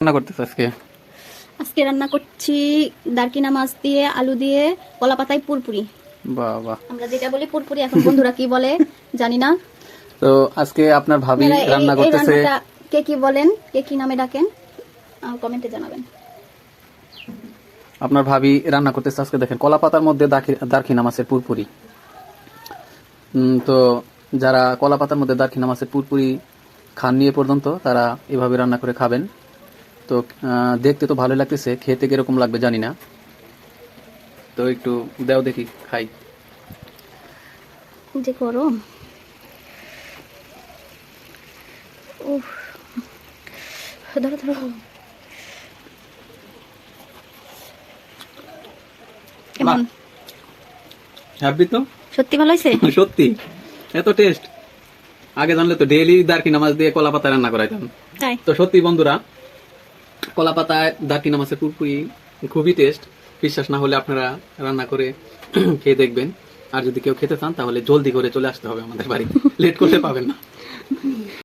রান্না করতেছ আজকে? আজকে রান্না করছি দারকিনা মাছ দিয়ে আলু দিয়ে কলা পাতায় পুরপুরি। বাহ বাহ। আমরা যেটা বলি পুরপুরি, এখন বন্ধুরা কি বলে জানি না। তো আজকে আপনার ভাবি আপনারা রান্না এই করতেছে। রান্নাটা কে কি বলেন, কে কি নামে ডাকেন কমেন্টে জানাবেন। আপনার ভাবি রান্না করতেছে আজকে, দেখেন কলা পাতার মধ্যে দারখিনা মাছের পুরপুরি। তো যারা কলা পাতার মধ্যে দারখিনা মাছের পুরপুরি খান নিয়ে পর্যন্ত তারা এভাবে রান্না করে খাবেন। তো দেখতে তো ভালো লাগতেছে, খেতে কিরকম লাগবে জানি না। তো একটু দেও দেখি খাই। যে গরম, উফ, ধরো ধরো। কেমন? হ্যাপি তো? সত্যি ভালো হয়েছে? সত্যি এত টেস্ট, আগে জানলে তো ডেইলি দারকিনা মাছ দিয়ে কলা পাতা রান্না করাইতাম। তাই তো সত্যি বন্ধুরা, কলা পাতায় দারকিনা মাছের পুরপুরি খুবই টেস্ট। বিশ্বাস না হলে আপনারা রান্না করে খেয়ে দেখবেন। আর যদি কেউ খেতে চান তাহলে জলদি করে চলে আসতে হবে আমাদের বাড়ি, লেট করতে পাবেন না।